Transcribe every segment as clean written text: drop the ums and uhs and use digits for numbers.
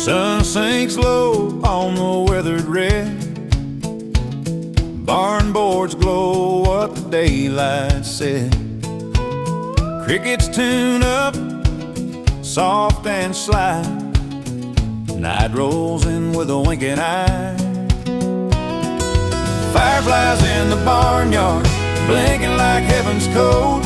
Sun sinks low on the weathered red. Barn boards glow what the daylight said. Crickets tune up, soft and sly. Night rolls in with a winking eye. Fireflies in the barnyard, blinking like heaven's code.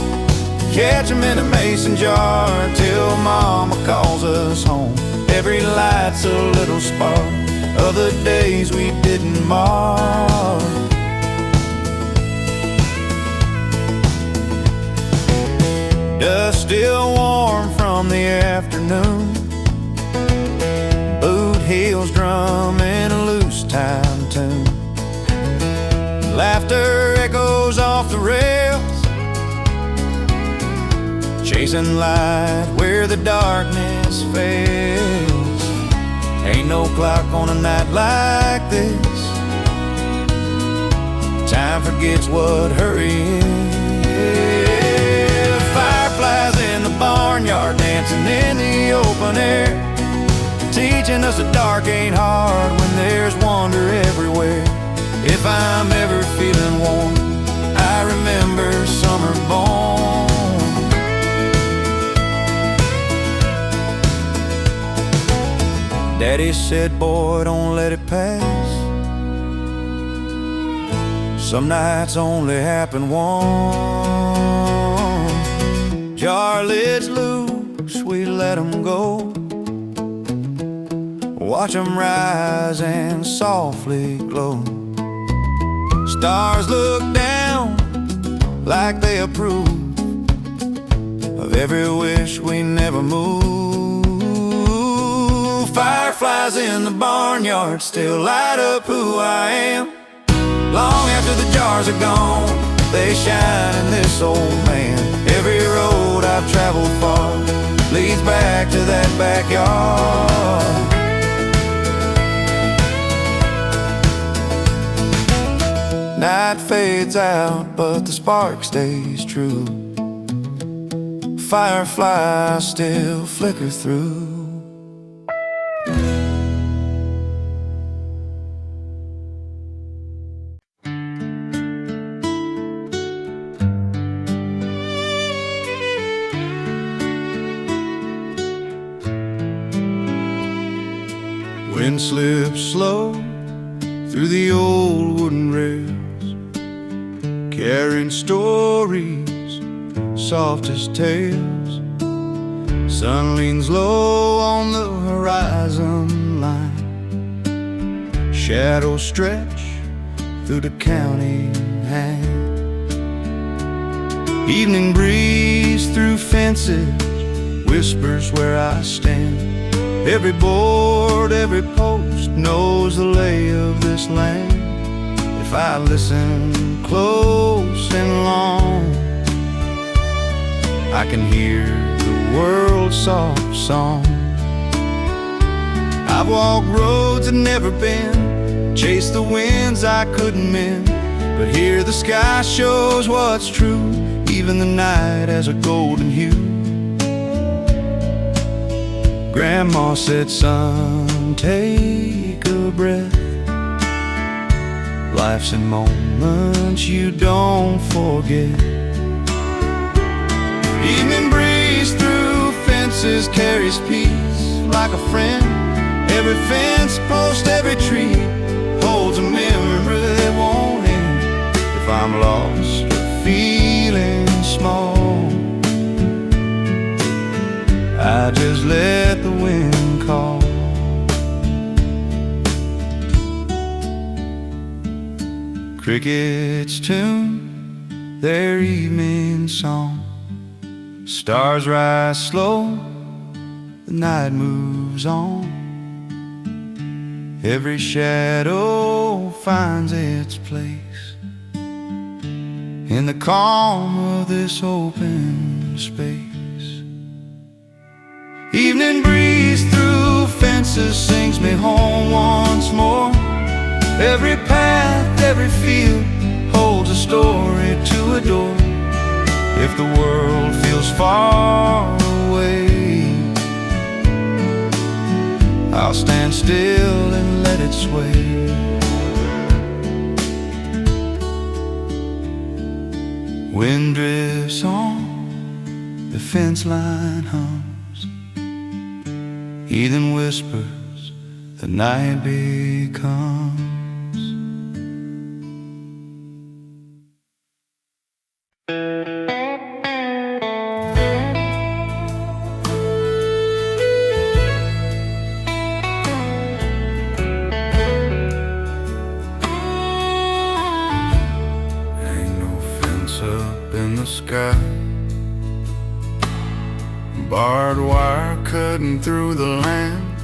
Catch 'em in a mason jar till Mama calls us home. Every light's a little spark of the days we didn't mark. Dust still warm from the afternoon. Boot heels drumming a loose time tune. Laughter echoes off the rails, chasing light where the darkness fails. Ain't no clock on a night like this. Time forgets what hurry is. Fireflies in the barnyard, dancing in the open air, teaching us the dark ain't hard when there's wonder everywhere. If I'm ever feeling warm, I remember summer born. Daddy said, boy, don't let it pass. Some nights only happen once. Jar lids loose, we let 'em go. Watch 'em rise and softly glow. Stars look down like they approve of every wish we never move. Fireflies in the barnyard still light up who I am. Long after the jars are gone, they shine in this old man. Every road I've traveled far leads back to that backyard. Night fades out, but the spark stays true. Fireflies still flicker through. Wind slips slow through the old wooden rails, carrying stories soft as tales. Sun leans low on the horizon line. Shadows stretch through the county hand. Evening breeze through fences whispers where I stand. Every board, every post knows the lay of this land. If I listen close and long, I can hear the world's soft song. I've walked roads I'd never been, chased the winds I couldn't mend, but here the sky shows what's true. Even the night has a golden hue. Grandma said, son, take a breath. Life's in moments you don't forget. Evening breeze through fences carries peace like a friend. Every fence post, every tree holds a memory that won't end. If I'm lost or feeling small, I just let the wind call. Crickets tune their evening song. Stars rise slow, the night moves on. Every shadow finds its place in the calm of this open space. Evening breeze through fences sings me home once more. Every path, every field holds a story to adore. If the world feels far away, I'll stand still and let it sway. Wind drifts on, the fence line hums, heathen whispers, the night becomes. Up in the sky, barbed wire cutting through the land,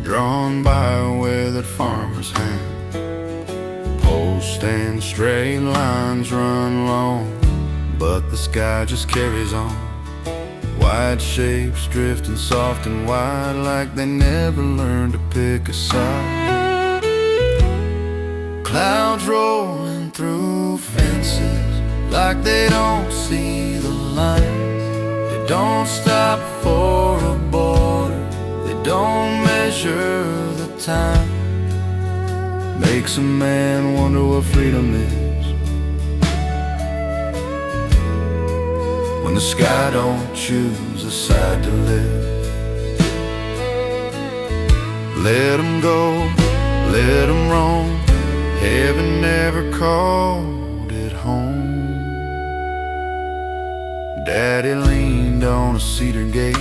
drawn by a weathered farmer's hand. Posts and straight lines run long, but the sky just carries on. White shapes drifting soft and wide, like they never learned to pick a side. Clouds rolling through fences, like they don't see the lines. They don't stop for a border, they don't measure the time. Makes a man wonder what freedom is, when the sky don't choose a side to live. Let 'em go, let 'em roam, heaven never called it home. Daddy leaned on a cedar gate,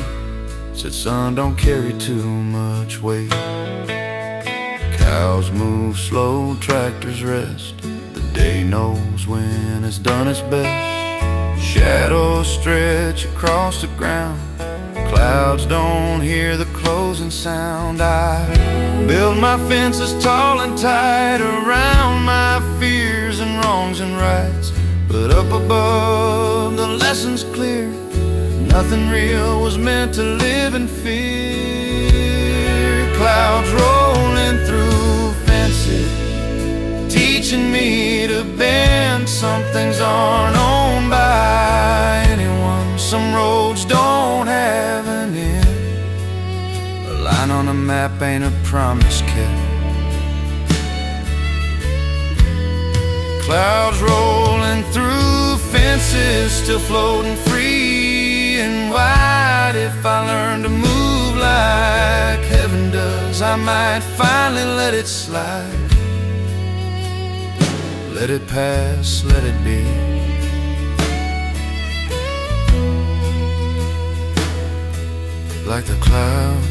said, son, don't carry too much weight. Cows move slow, tractors rest, the day knows when it's done its best. Shadows stretch across the ground, clouds don't hear the closing sound. I build my fences tall and tight around my fears and wrongs and rights, but up above the lesson's clear, nothing real was meant to live in fear. Clouds rolling through fences, teaching me to bend. Some things aren't owned by anyone, some roads don't have an end. A line on a map ain't a promise kept. Clouds rolling through fences, still floating free and wide. If I learn to move like heaven does, I might finally let it slide. Let it pass, let it be. Like the clouds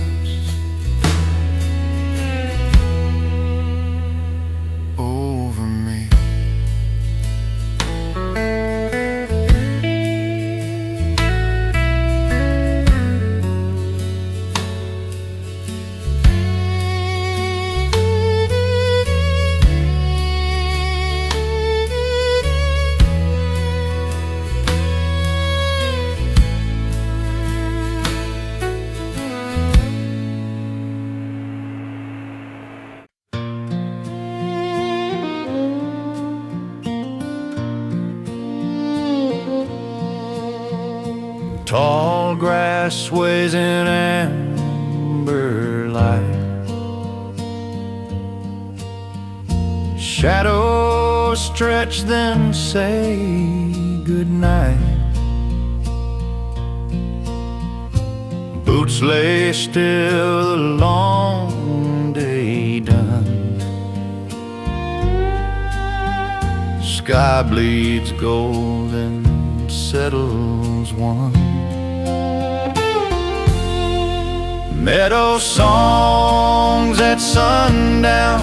over me. Tall grass sways in amber light, shadows stretch then say goodnight. Boots lay still, the long day done. Sky bleeds gold and settles one. Meadow songs at sundown,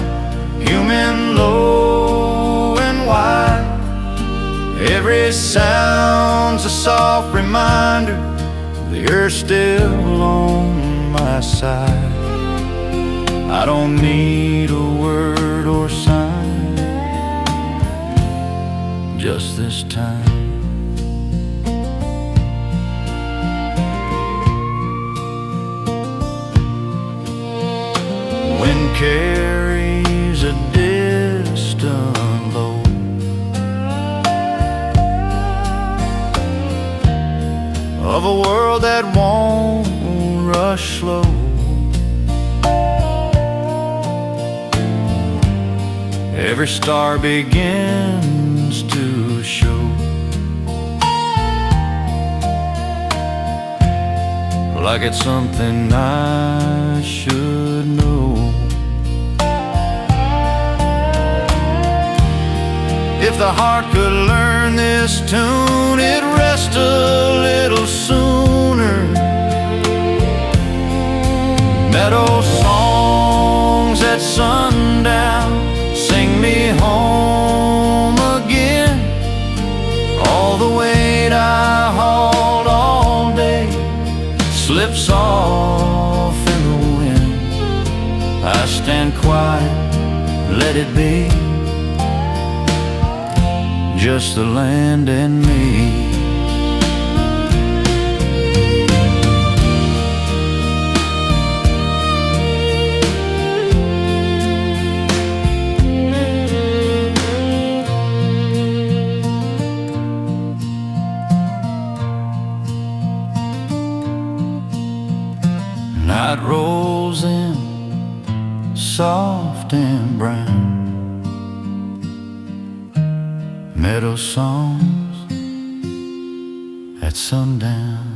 human low and wide. Every sound's a soft reminder the earth's still on my side. I don't need a word or sign, just this time. Wind carries a distant load, of a world that won't rush slow. every star begins to show. Like it's something I should know. If the heart could learn this tune, it'd rest a little sooner. Meadow songs at sundown sing me home again. All the weight I hauled all day slips off in the wind. I stand quiet, let it be, just the land and me. Night rolls in, soft and brown. Meadow songs at sundown.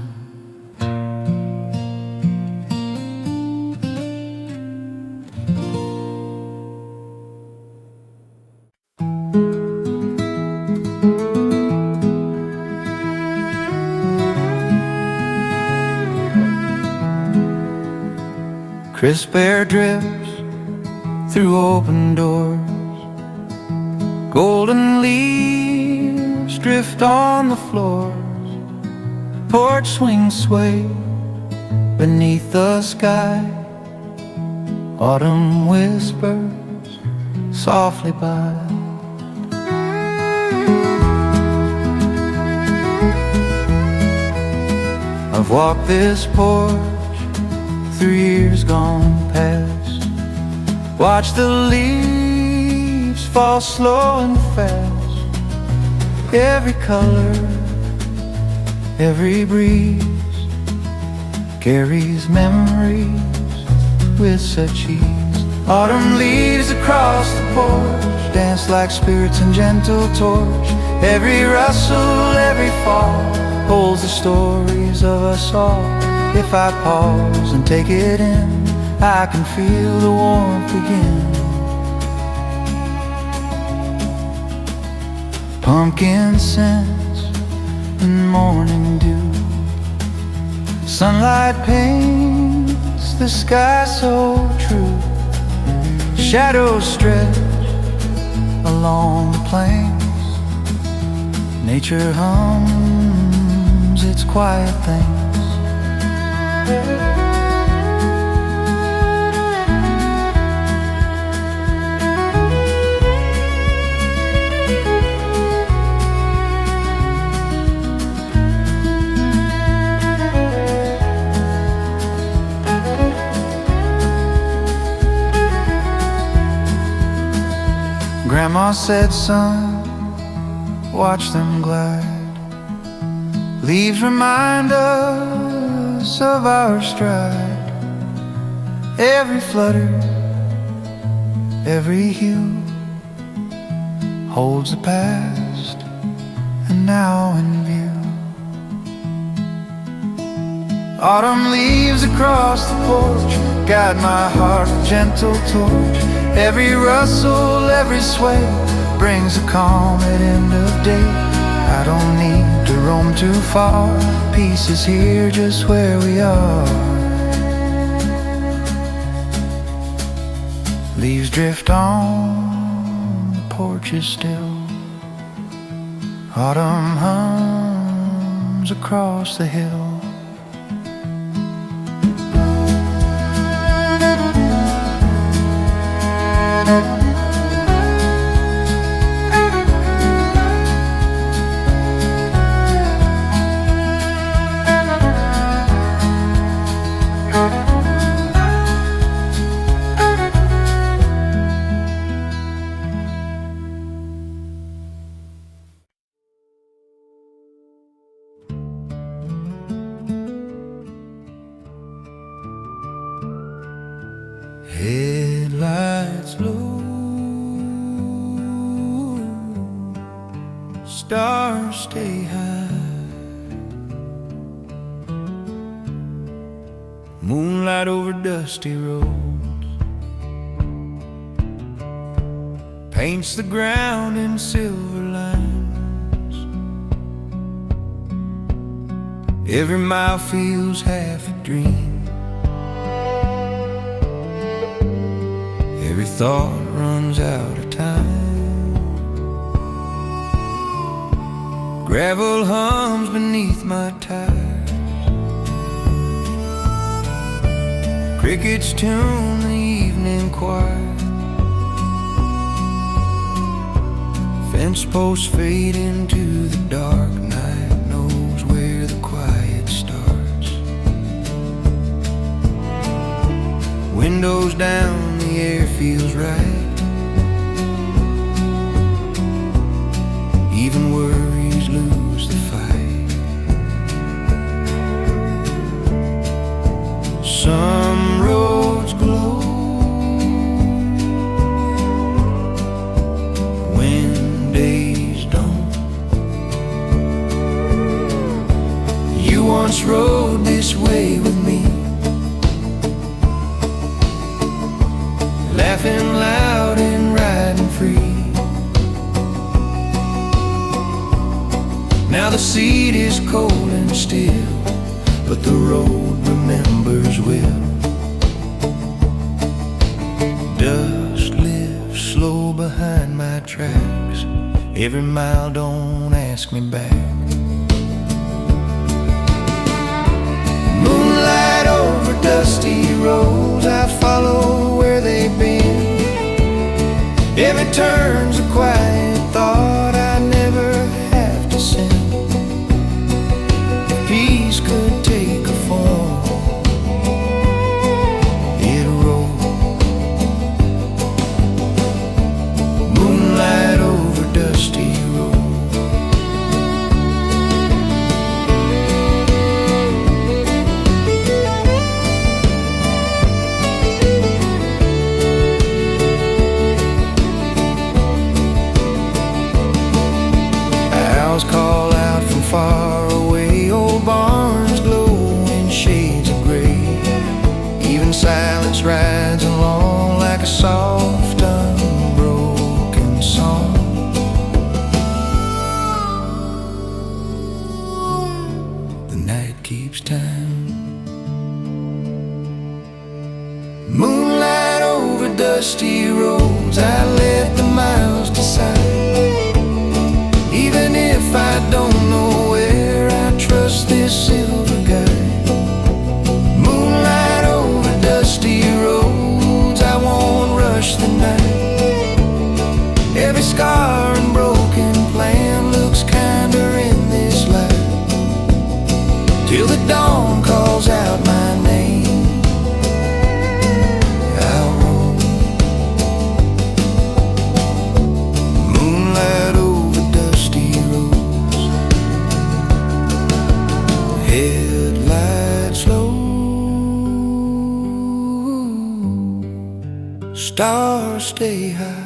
Crisp air drips through open doors. Golden leaves drift on the floors. Porch swings sway beneath the sky. Autumn whispers softly by. I've walked this porch through years gone past. Watch the leaves fall slow and fast. Every color, every breeze carries memories with such ease. Autumn leaves across the porch dance like spirits in gentle torch. Every rustle, every fall holds the stories of us all. If I pause and take it in, I can feel the warmth begin. Pumpkin scents and morning dew. Sunlight paints the sky so true. Shadows stretch along the plains. Nature hums its quiet things. Grandma said, son, watch them glide. Leaves remind us of our stride. Every flutter, every hue holds the past and now in view. Autumn leaves across the porch guide my heart a gentle torch. Every rustle, every sway brings a calm at end of day. I don't need to roam too far. Peace is here just where we are. Leaves drift on, the porch is still. Autumn hums across the hill. Headlights low, stars stay high. Moonlight over dusty roads paints the ground in silver lines. Every mile feels half a dream. Every thought runs out of time. Gravel hums beneath my tires. Crickets tune the evening choir. Fence posts fade into the dark. Night knows where the quiet starts. Windows down, the air feels right. Even worries lose the fight. Some roads glow when days don't. You once rode this way with me, laughing loud and riding free. Now the seat is cold and still, but the road remembers will. Dust lifts slow behind my tracks. Every mile don't ask me back. Moonlight over dusty roads, I follow where they've been. Every turn's a quiet thought I never have to send. If peace could take a form, it'd roll. Moonlight over dusty roads. Owls call out from far away. Old barns glow in shades of gray. Even silence rides along like a soft, unbroken song. The night keeps time. Moonlight over dusty roads, I let the miles decide. Even if I don't know where, I trust this silver guide. Moonlight over dusty roads, I won't rush the night. Every scar and broken plan looks kinder in this light, till the dawn calls out my name. I'll roll. Moonlight over dusty roads, headlights low, stars stay high.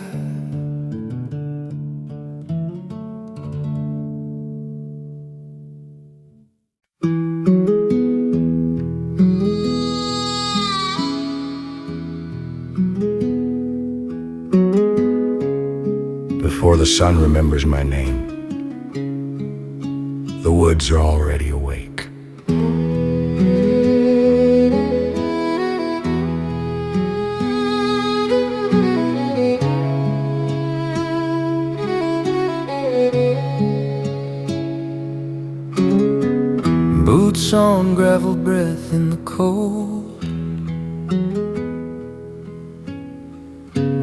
Before the sun remembers my name, the woods are already awake. Boots on gravel, breath in the cold.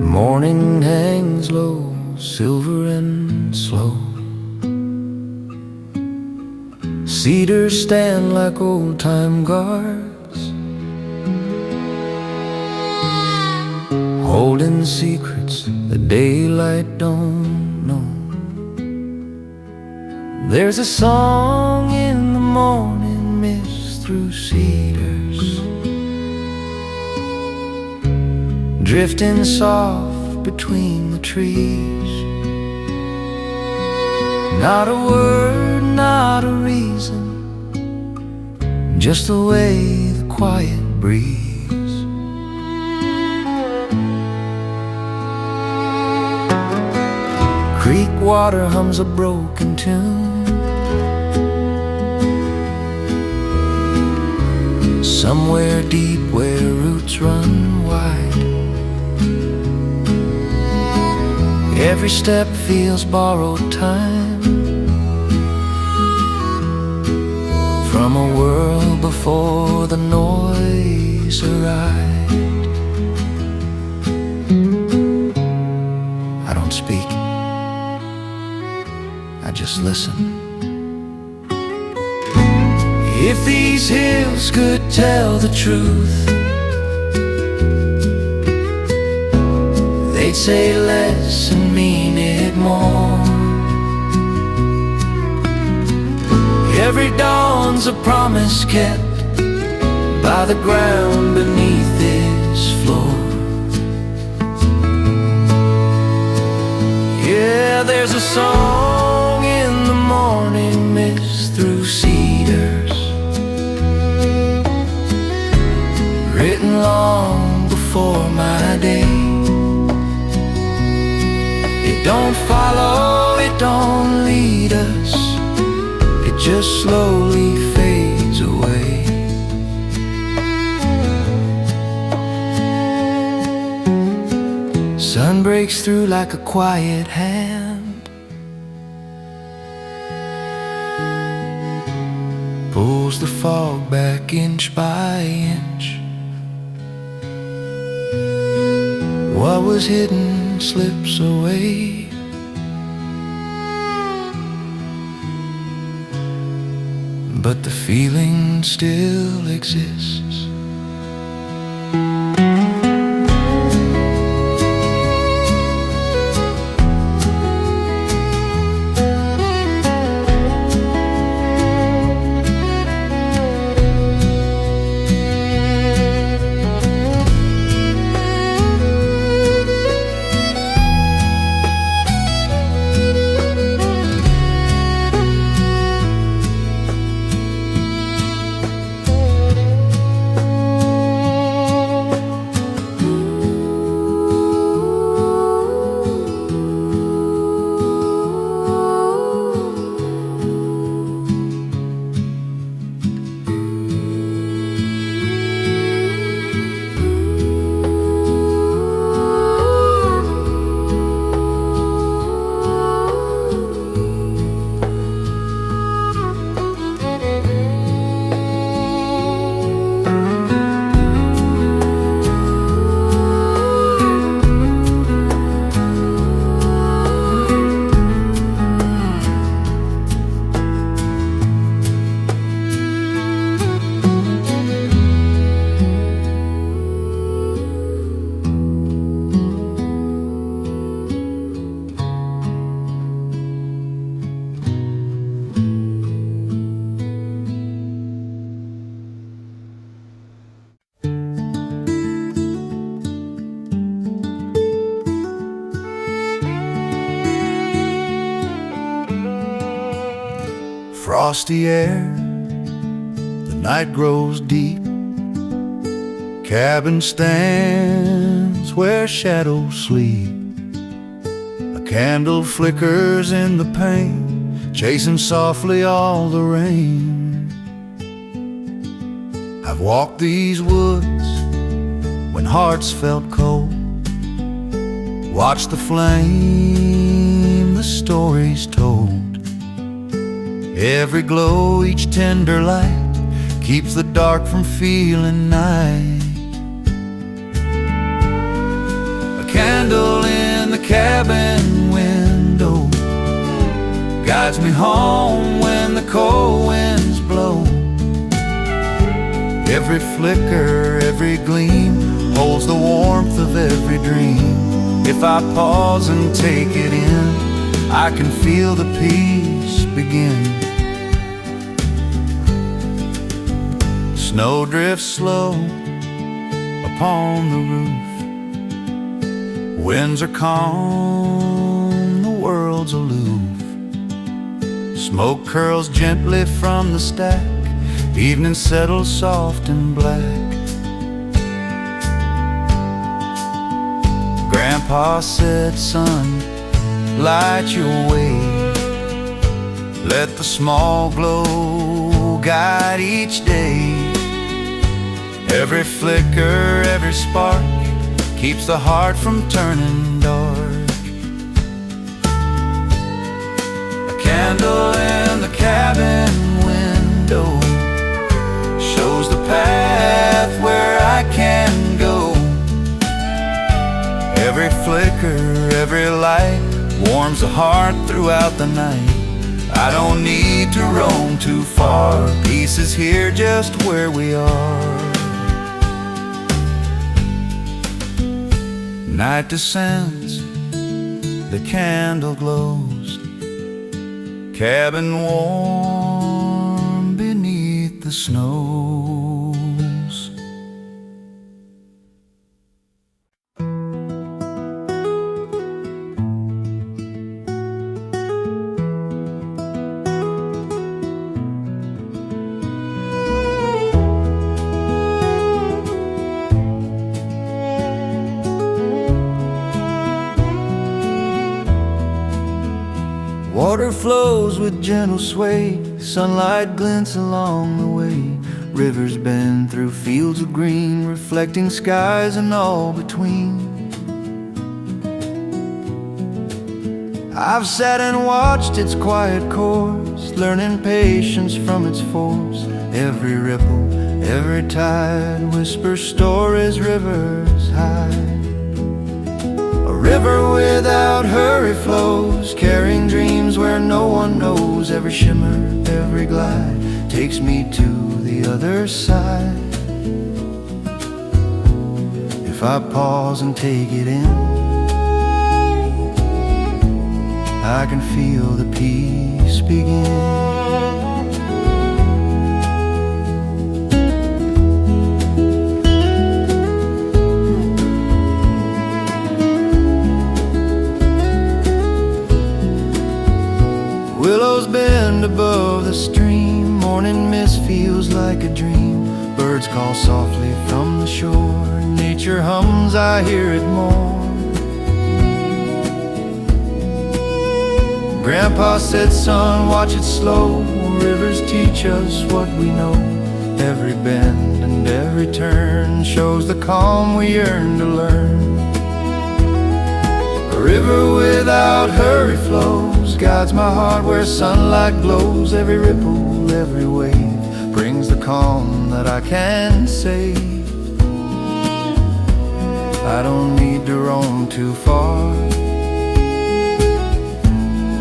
Morning hangs low, silver and slow. Cedars stand like old-time guards, holding secrets the daylight don't know. There's a song in the morning mist through cedars, drifting soft between the trees. Not a word, not a reason, just the way the quiet breeze. Creek water hums a broken tune, somewhere deep where roots run wide. Every step feels borrowed time from a world before the noise arrived. I don't speak, I just listen. If these hills could tell the truth, they'd say less and mean it more. Every dawn's a promise kept by the ground beneath this floor. Yeah, there's a song in the morning mist through cedars, written long before my day. It don't follow, it don't lead us, it just slowly fades away. Sun breaks through like a quiet hand, pulls the fog back inch by inch. What was hidden slips away, but the feeling still exists. Frosty air, the night grows deep. Cabin stands where shadows sleep. A candle flickers in the pane, chasing softly all the rain. I've walked these woods when hearts felt cold, watched the flame, the stories told. Every glow, each tender light, keeps the dark from feeling night. A candle in the cabin window guides me home when the cold winds blow. Every flicker, every gleam holds the warmth of every dream. If I pause and take it in, I can feel the peace begin. Snow drifts slow upon the roof. Winds are calm, the world's aloof. Smoke curls gently from the stack, evening settles soft and black. Grandpa said, son, light your way. Let the small glow guide each day. Every flicker, every spark keeps the heart from turning dark. A candle in the cabin window shows the path where I can go. Every flicker, every light warms the heart throughout the night. I don't need to roam too far. Peace is here just where we are. Night descends, the candle glows, cabin warm beneath the snows. Water flows with gentle sway, sunlight glints along the way. Rivers bend through fields of green, reflecting skies and all between. I've sat and watched its quiet course, learning patience from its force. Every ripple, every tide whispers stories rivers hide. A river without hurry flows, carrying dreams where no one knows. Every shimmer, every glide takes me to the other side. If I pause and take it in, I can feel the peace begin. Willows bend above the stream, morning mist feels like a dream. Birds call softly from the shore, nature hums, I hear it more. Grandpa said, son, watch it slow, rivers teach us what we know. Every bend and every turn shows the calm we yearn to learn. A river without hurry flows, guides my heart where sunlight glows. Every ripple, every wave brings the calm that I can save. I don't need to roam too far.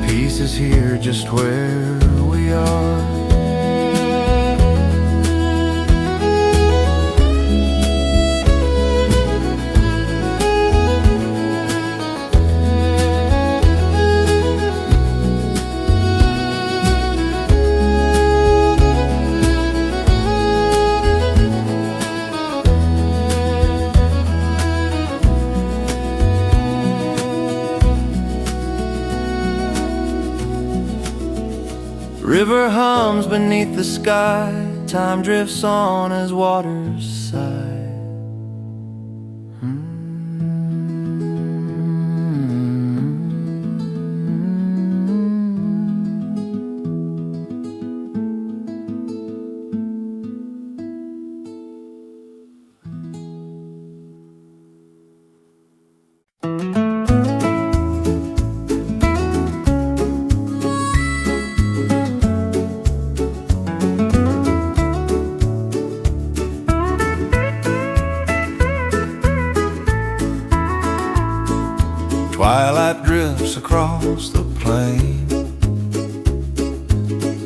Peace is here just where we are. River hums beneath the sky, time drifts on as waters sigh. Twilight drifts across the plain,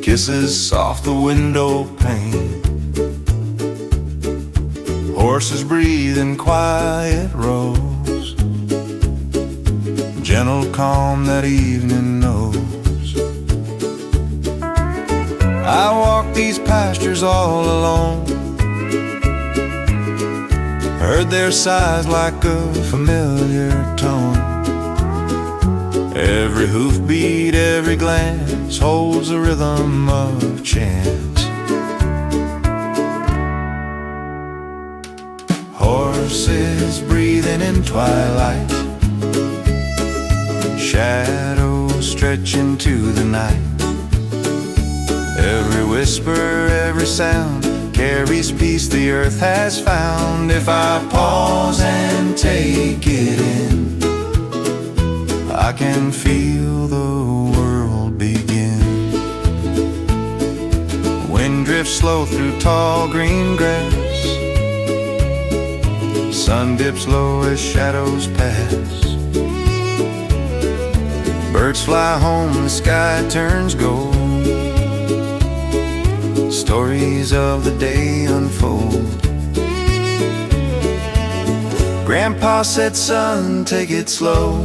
kisses soft the window pane. Horses breathe in quiet rows, gentle calm that evening knows. I walk these pastures all alone, heard their sighs like a familiar tone. Every hoofbeat, every glance holds a rhythm of chance. Horses breathing in twilight, shadows stretch into the night. Every whisper, every sound carries peace the earth has found. If I pause and take it in, I can feel the world begin. Wind drifts slow through tall green grass, sun dips low as shadows pass. Birds fly home, the sky turns gold. Stories of the day unfold. Grandpa said, son, take it slow.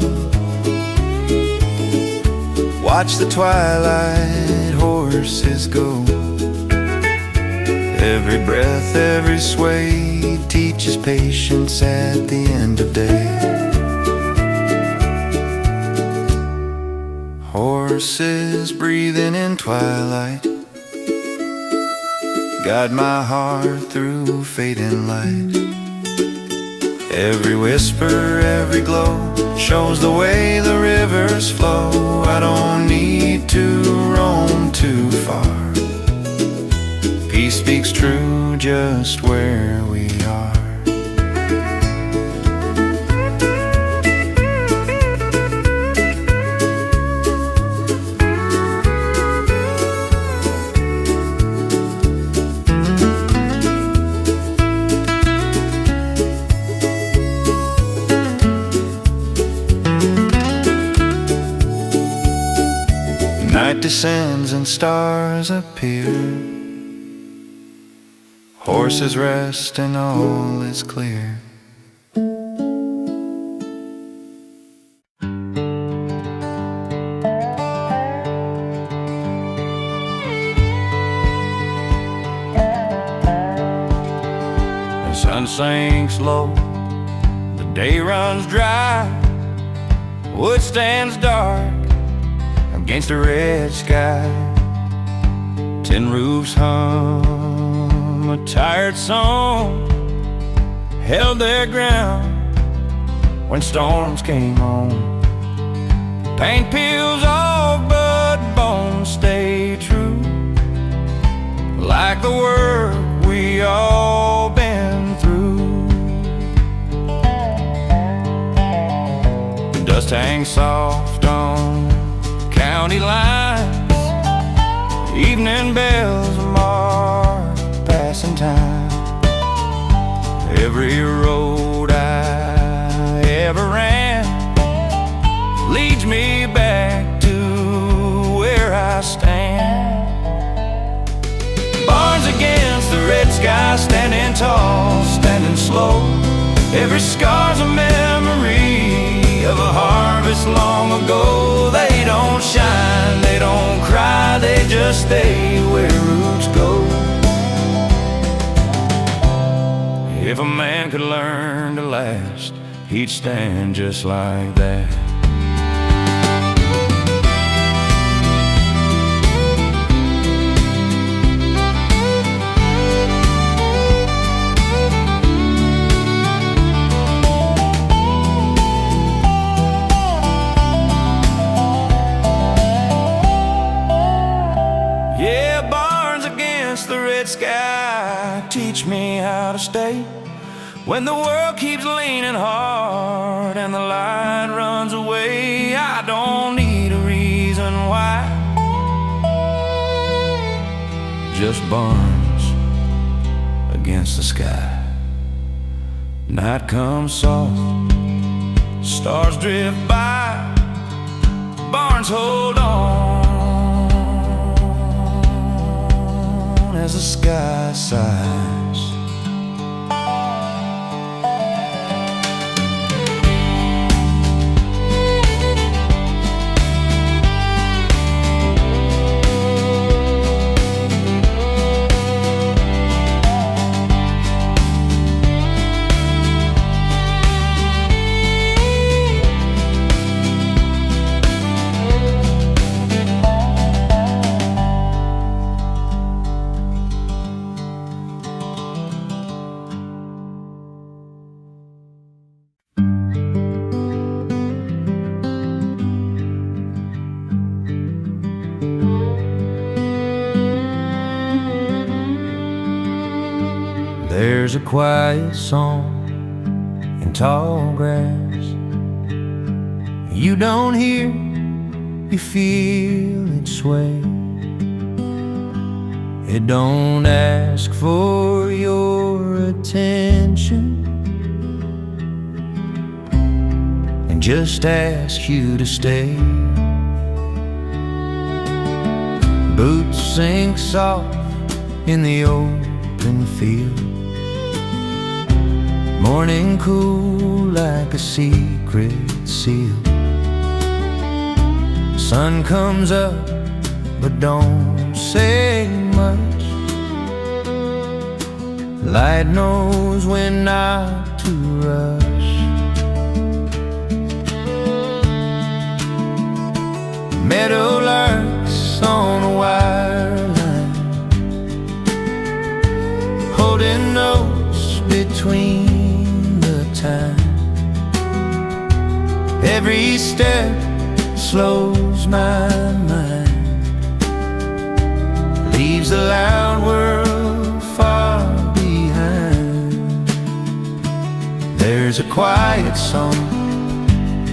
Watch the twilight horses go. Every breath, every sway teaches patience at the end of day. Horses breathing in twilight guide my heart through fading light. Every whisper, every glow shows the way the rivers flow. I don't need to roam too far. Peace speaks true just where we are. Night descends and stars appear. Horses rest and all is clear. The sun sinks low, the day runs dry. Wood stands dark against a red sky. Tin roofs hum a tired song, held their ground when storms came on. Paint peels off but bones stay true, like the work we all been through. The dust hangs soft on county lines, evening bells mark passing time. Every road I ever ran leads me back to where I stand. Barns against the red sky, standing tall, standing slow. Every scar's a memory of a harvest long ago. They don't shine, they don't cry, they just stay where roots go. If a man could learn to last, he'd stand just like that. The red sky teach me how to stay when the world keeps leaning hard and the light runs away. I don't need a reason why, just barns against the sky. Night comes soft, stars drift by, barns hold on as the sky sighs. There's a quiet song in tall grass. You don't hear, you feel it sway. It don't ask for your attention, and just asks you to stay. Boots sink soft in the open field, morning cool like a secret seal. Sun comes up but don't say much. Light knows when not to rush. Meadowlarks on a wire line, holding notes between the time. Every step slows my mind, leaves the loud world far behind. There's a quiet song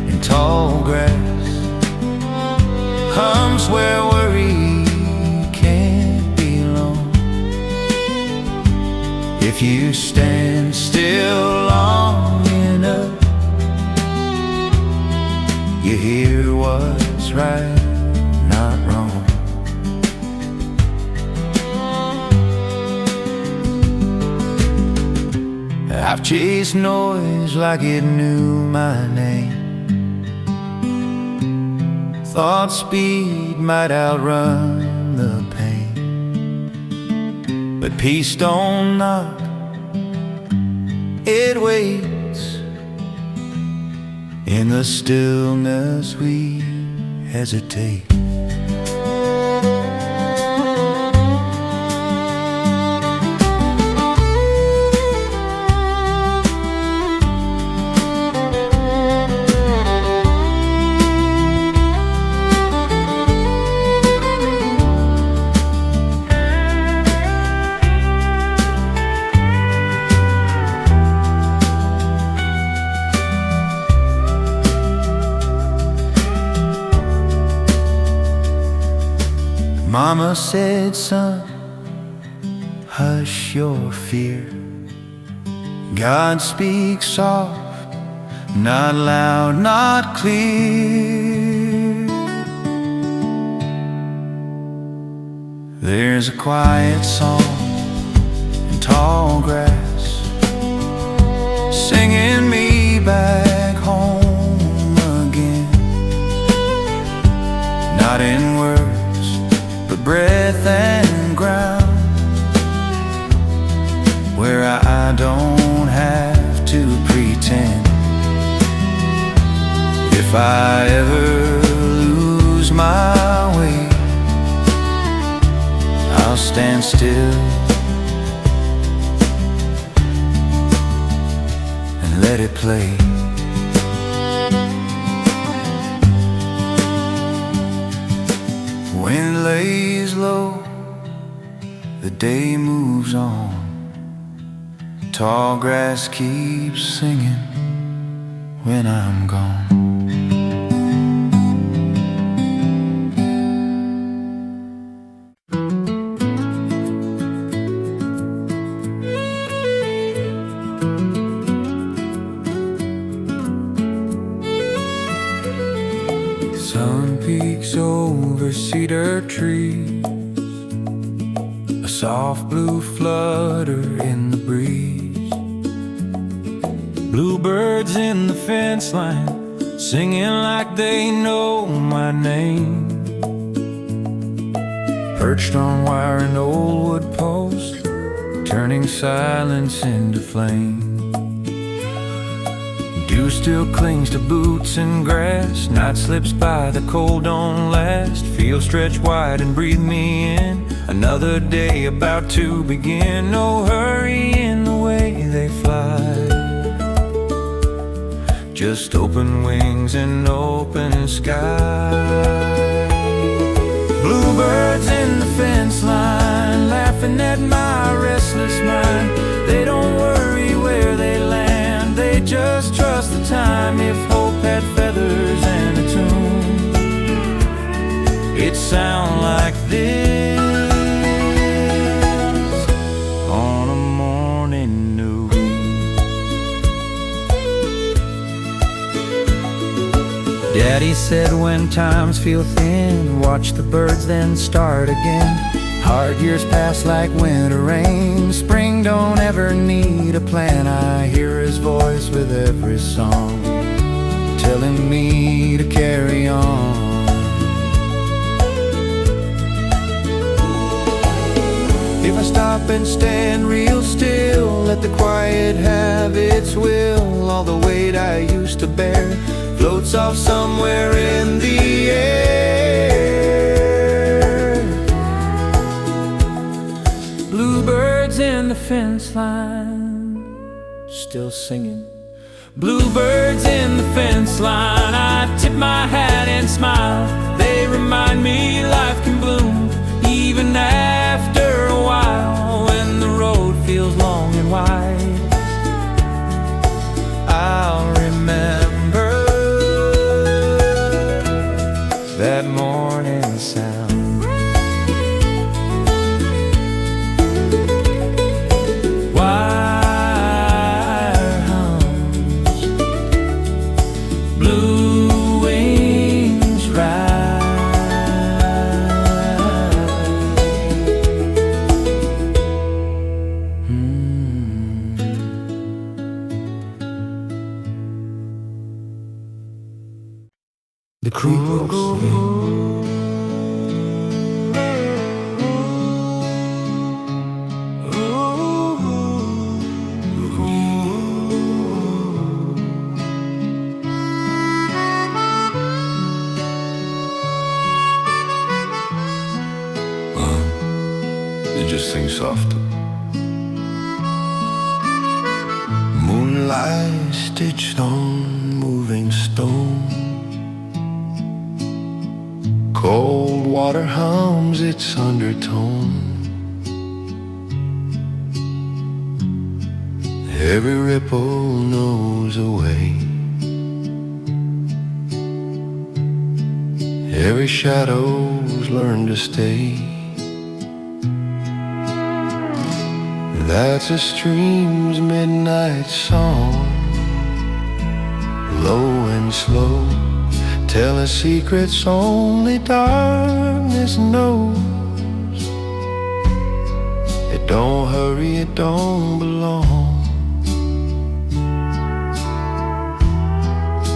in tall grass, hums where worry can't belong. If you stand still long enough, you hear what's right, not wrong. I've chased noise like it knew my name. Thought speed might outrun the pain, but peace don't knock, it waits. In the stillness we hesitate. Mama said, son, hush your fear. God speaks soft, not loud, not clear. There's a quiet song in tall grass, singing me back home again. Not in words, but breath and ground, where I don't have to pretend. If I ever lose my way, I'll stand still and let it play. Wind lays low, the day moves on. Tall grass keeps singing when I'm gone. Sun peeks over cedar trees, a soft blue flutter in the breeze. Bluebirds in the fence line, singing like they know my name. Perched on wire and old wood post, turning silence into flame. Dew still clings to boots and grass, night slips by, the cold don't last. Fields stretch wide and breathe me in, another day about to begin. No hurry in the way they fly, just open wings and open sky. Bluebirds in the fence line, laughing at my restless mind. They don't time if hope had feathers and a tune. It'd sound like this on a morning new. Daddy said when times feel thin, watch the birds then start again. Hard years pass like winter rain. Spring don't ever need a plan. I hear his voice with every song, telling me to carry on. If I stop and stand real still, let the quiet have its will, all the weight I used to bear floats off somewhere in the air. Bluebirds in the fence line, still singing. Bluebirds in the fence line, I tip my hat and smile. They remind me life can bloom even after a while. When the road feels long and wide, I'll remember that morning sound. Wire hums, blue wings rise. The creek goes. Just sing softer. Moonlight stitched on moving stone. Cold water hums its undertone. Every ripple knows a way. Every shadow's learned to stay. That's a stream's midnight song, low and slow, telling secrets only darkness knows. It don't hurry, it don't belong.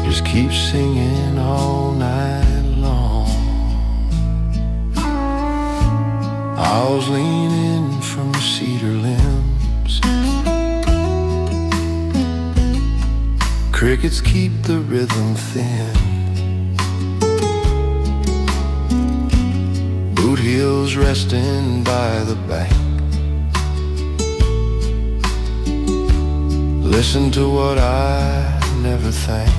Just keep singing all night long. Owls lean in from cedar limbs. Crickets keep the rhythm thin. Boot heels resting by the bank. Listen to what I never think.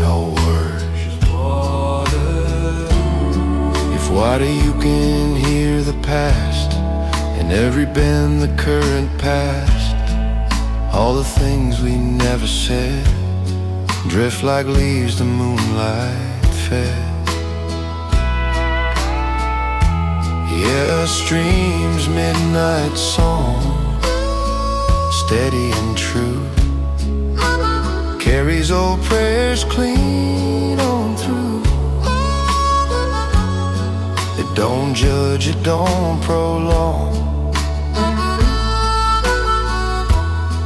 No words, just water. If water you can hear the past, and every bend the current past. All the things we never said drift like leaves the moonlight fed. Yeah, a stream's midnight song, steady and true, carries old prayers clean on through. It don't judge, it don't prolong,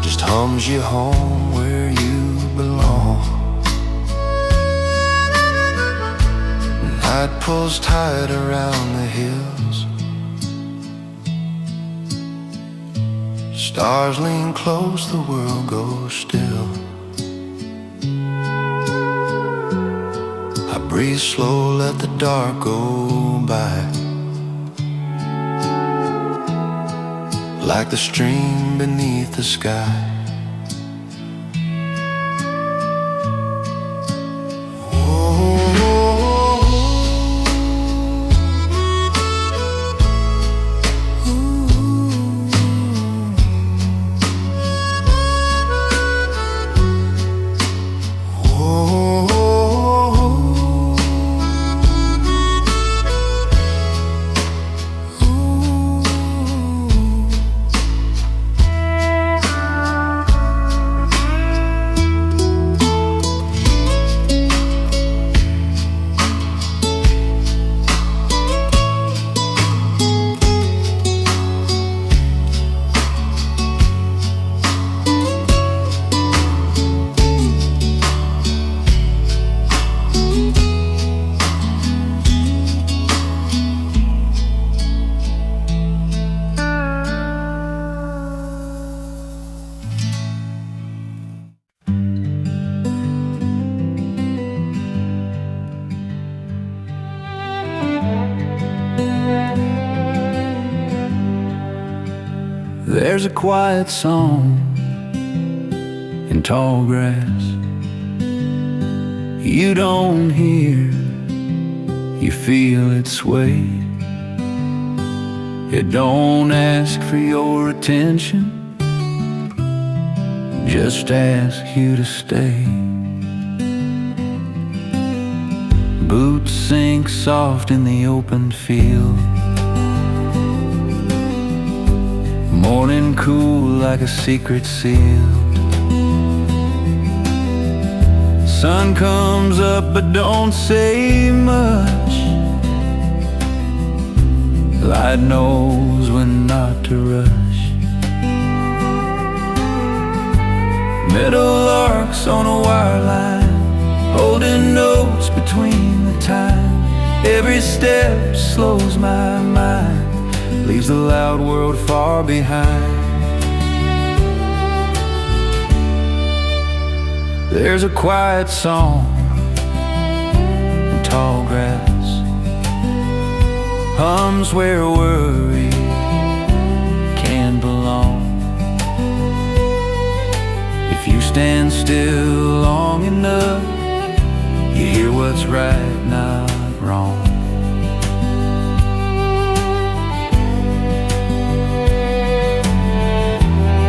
just hums you home where you belong. Night pulls tight around the hills. Stars lean close, the world goes still. I breathe slow, let the dark go by, like the stream beneath the sky. There's a quiet song in tall grass you don't hear, you feel it sway. It don't ask for your attention, just ask you to stay. Boots sink soft in the open field, morning cool like a secret sealed. Sun comes up but don't say much. Light knows when not to rush. Meadowlarks on a wire line, holding notes between the time. Every step slows my mind, leaves the loud world far behind. There's a quiet song in tall grass, hums where worry can belong. If you stand still long enough, you hear what's right, not wrong.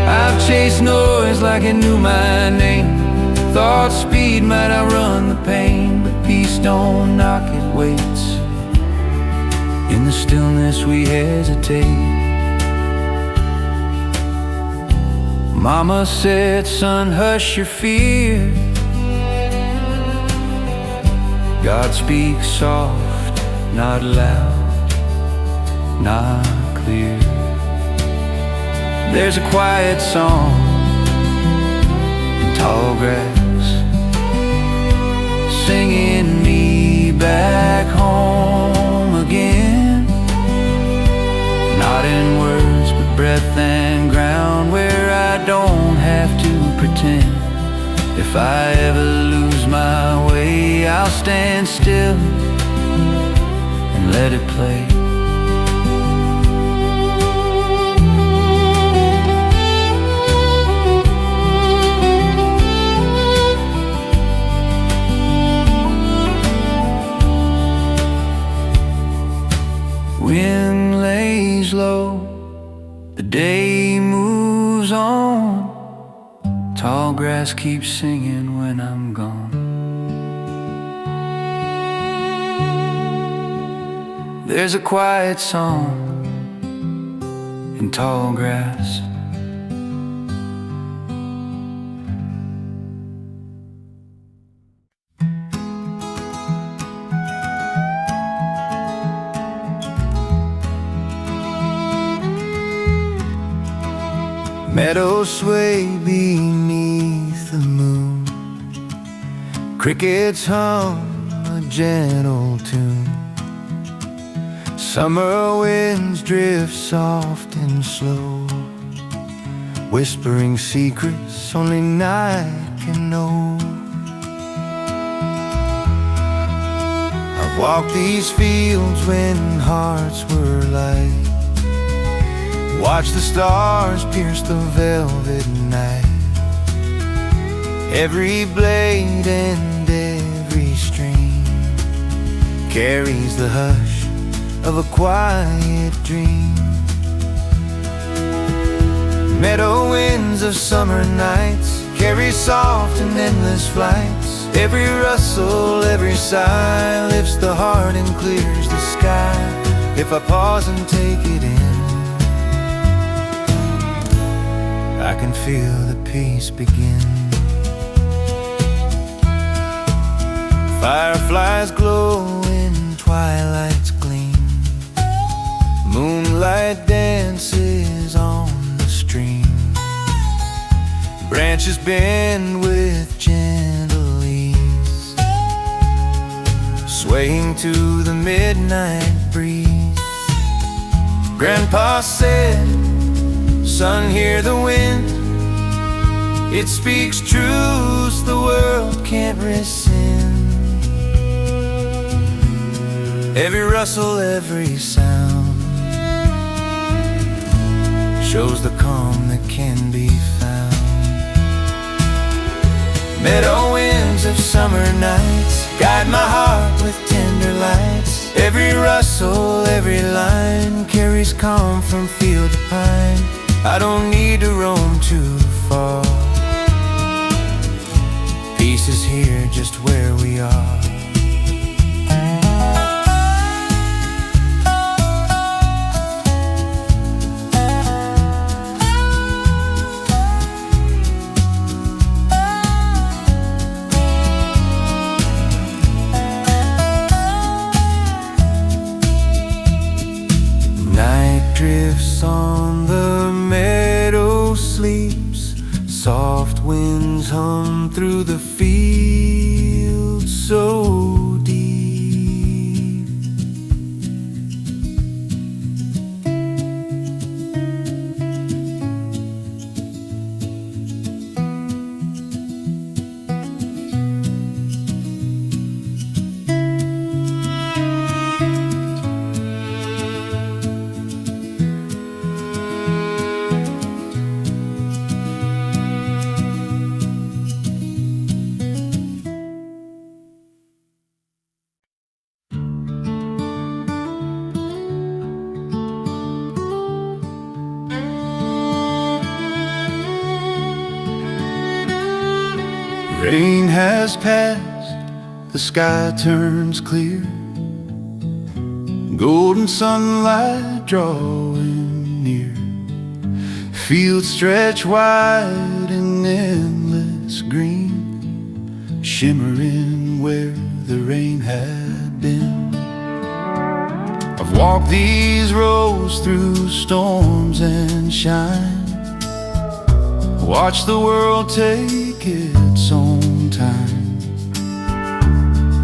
I've chased noise like it knew my name. Thought speed might outrun the pain, but peace don't knock, it waits. In the stillness we hesitate. Mama said, son, hush your fear. God speaks soft, not loud, not clear. There's a quiet song in tall grass, singing me back home again. Not in words, but breath and ground, where I don't have to pretend. If I ever lose my way, I'll stand still and let it play. Wind lays low, the day moves on. Tall grass keeps singing when I'm gone. There's a quiet song in tall grass. Meadows sway beneath the moon, crickets hum a gentle tune. Summer winds drift soft and slow, whispering secrets only night can know. I've walked these fields when hearts were light, watch the stars pierce the velvet night. Every blade and every stream carries the hush of a quiet dream. Meadow winds of summer nights carry soft and endless flights. Every rustle, every sigh lifts the heart and clears the sky. If I pause and take it in, I can feel the peace begin. Fireflies glow in twilight's gleam, moonlight dances on the stream. Branches bend with gentle ease, swaying to the midnight breeze. Grandpa said, son, hear the wind, it speaks truths the world can't rescind. Every rustle, every sound shows the calm that can be found. Meadow winds of summer nights guide my heart with tender lights. Every rustle, every line carries calm from field to pine. I don't need to roam too far. Peace is here just where we are. Drifts on the meadow, sleeps. Soft winds hum through the fields so deep. Rain has passed, the sky turns clear, golden sunlight drawing near. Fields stretch wide in endless green, shimmering where the rain had been. I've walked these roads through storms and shine, watch the world take its own time.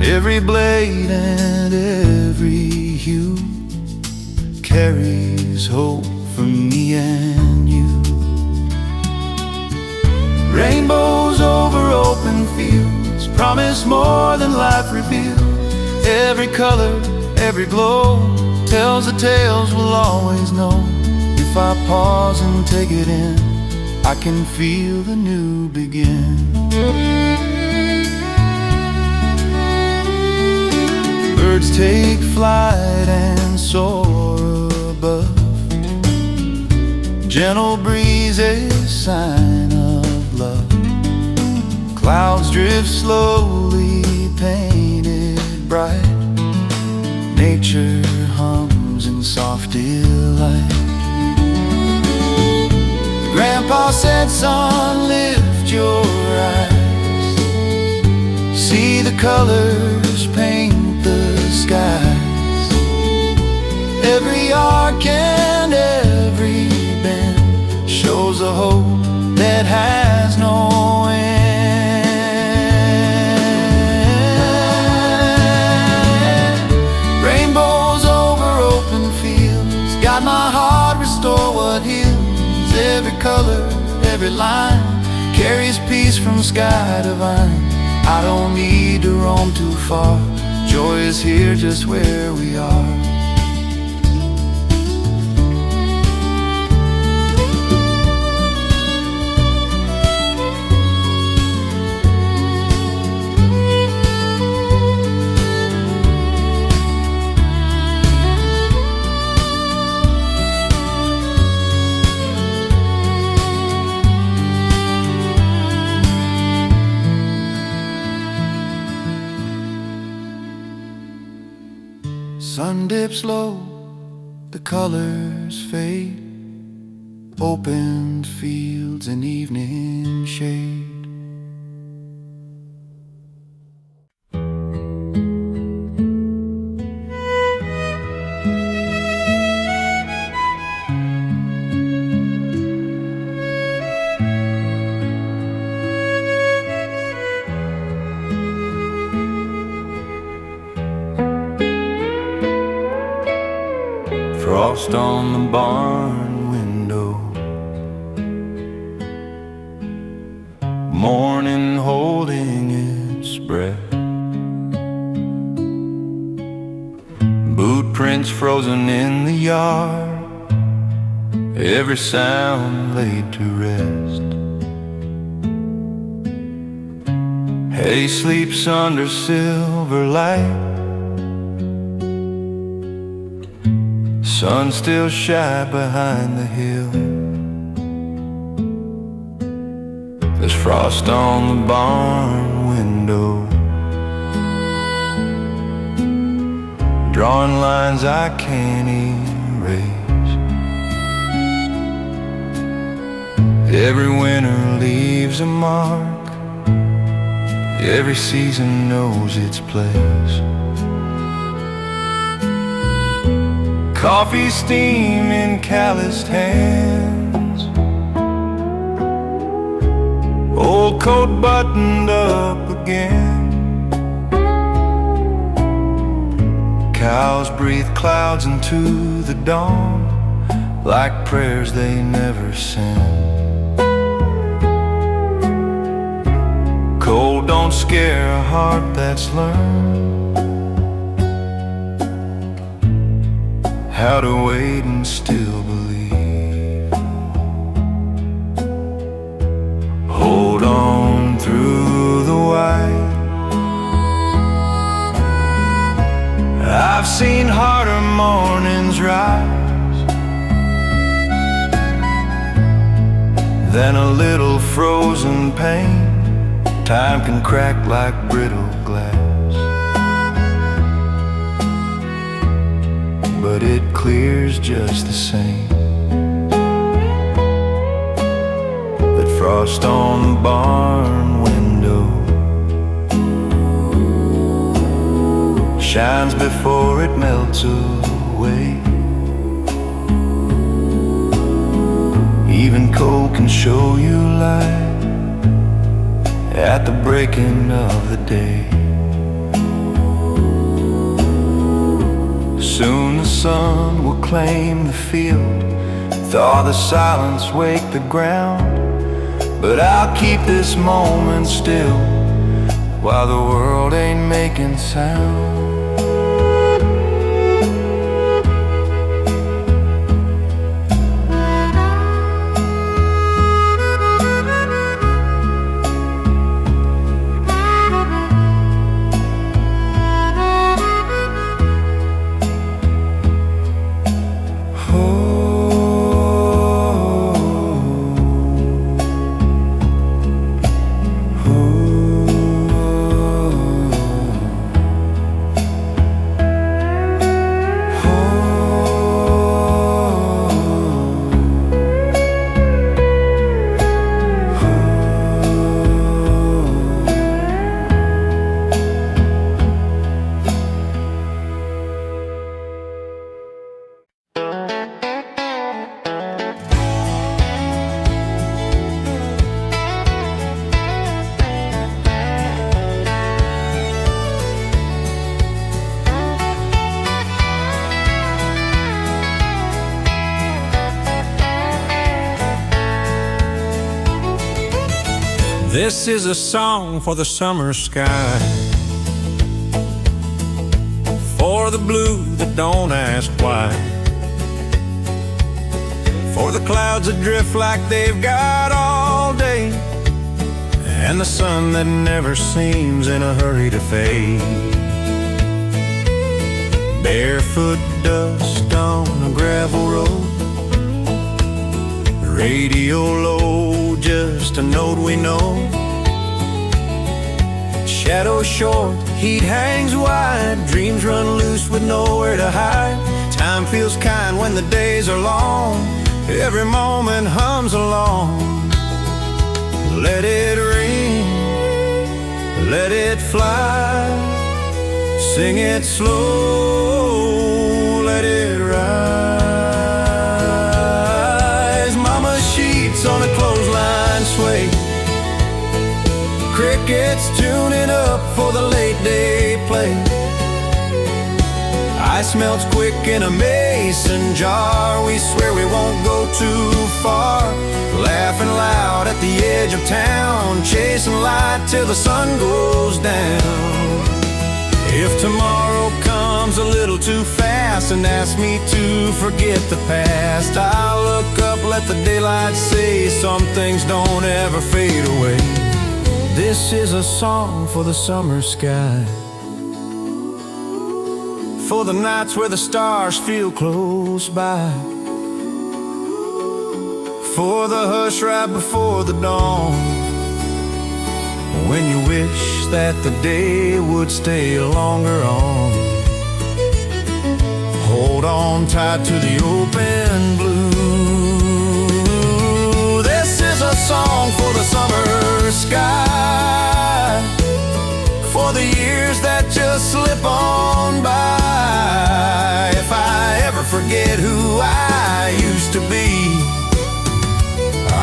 Every blade and every hue carries hope for me and you. Rainbows over open fields promise more than life reveals. Every color, every glow tells the tales we'll always know. If I pause and take it in, I can feel the new begin. Birds take flight and soar above, gentle breeze a sign of love. Clouds drift slowly, painted bright. Nature hums in soft delight. Grandpa said, son, lift your eyes, see the colors paint the skies. Every arc and every bend shows a hope that has no end. Rainbows over open fields guide my heart, restore what heals. Every color, every line carries peace from sky to vine. I don't need to roam too far, joy is here just where we are. Sun dips low, the colors fade, opened fields and evening shade. Frost on the barn window, morning holding its breath. Boot prints frozen in the yard, every sound laid to rest. Hay sleeps under silver light, sun still shy behind the hill. There's frost on the barn window, drawing lines I can't erase. Every winter leaves a mark, every season knows its place. Coffee steam in calloused hands, old coat buttoned up again. Cows breathe clouds into the dawn, like prayers they never send. Cold don't scare a heart that's learned how to wait and still believe. Hold on through the white. I've seen harder mornings rise than a little frozen pain. Time can crack like brittle glass, but it clears just the same. That frost on the barn window shines before it melts away. Even cold can show you light at the breaking of the day. Soon the sun will claim the field, thaw the silence, wake the ground. But I'll keep this moment still while the world ain't making sound. This is a song for the summer sky, for the blue that don't ask why, for the clouds that drift like they've got all day, and the sun that never seems in a hurry to fade. Barefoot dust on a gravel road, radio low, just a note we know. Shadows short, heat hangs wide, dreams run loose with nowhere to hide. Time feels kind when the days are long, every moment hums along. Let it ring, let it fly, sing it slow, let it rise. Mama's sheets on a clothesline sway, crickets tuning up for the late day play. Ice melts quick in a mason jar, we swear we won't go too far. Laughing loud at the edge of town, chasing light till the sun goes down. If tomorrow comes a little too fast, house and ask me to forget the past. I look up, let the daylight say some things don't ever fade away. This is a song for the summer sky, for the nights where the stars feel close by, for the hush right before the dawn, when you wish that the day would stay longer on. Hold on tight to the open blue. This is a song for the summer sky, for the years that just slip on by. If I ever forget who I used to be,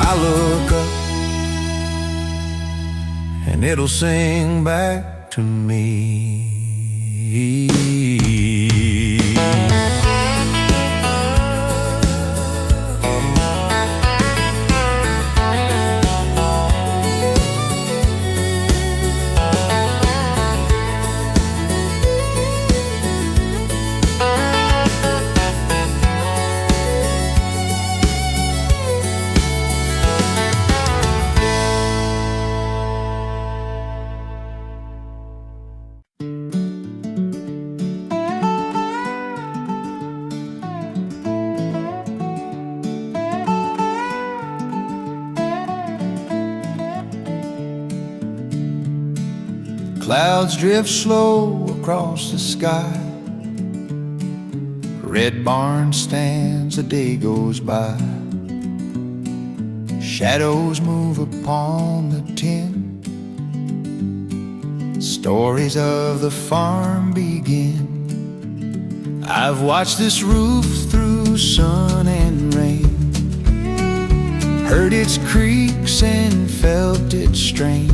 I look up and it'll sing back to me. Clouds drift slow across the sky. Red barn stands, the day goes by. Shadows move upon the tin. Stories of the farm begin. I've watched this roof through sun and rain, heard its creaks and felt its strain.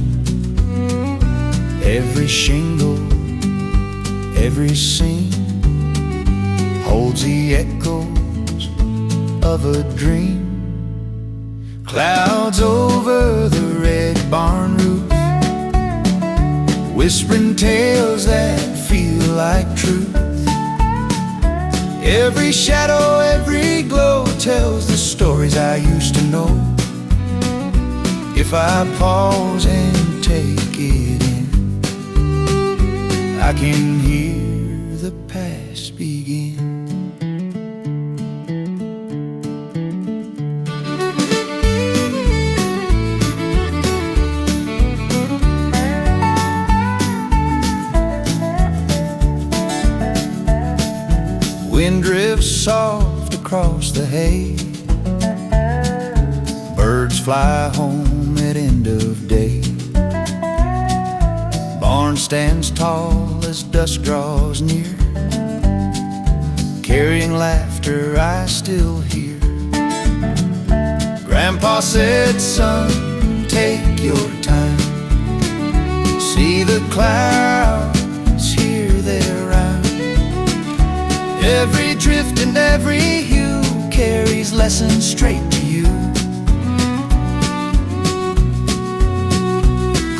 Every shingle, every seam holds the echoes of a dream. Clouds over the red barn roof, whispering tales that feel like truth. Every shadow, every glow tells the stories I used to know. If I pause and take it in, I can hear the past begin. Wind drifts soft across the hay. Birds fly home at end of day. Barn stands tall as dusk draws near, carrying laughter I still hear. Grandpa said, son, take your time. See the clouds, hear their rhyme. Every drift and every hue carries lessons straight to you.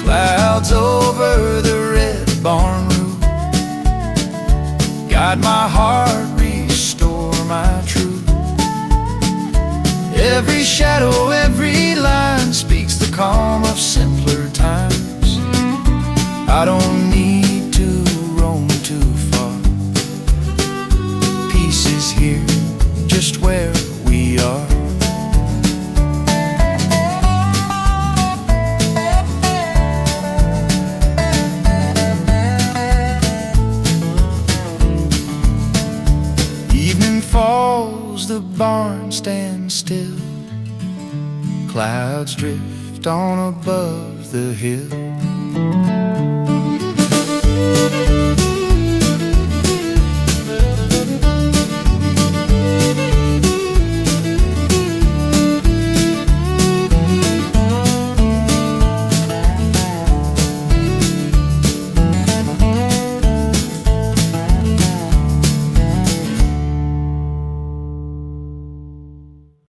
Clouds over the red barn roof, guide my heart, restore my truth. Every shadow, every line speaks the calm of simpler times. I don't need to roam too far. Peace is here, just where we are. Falls, the barn stands still. Clouds drift on above the hill.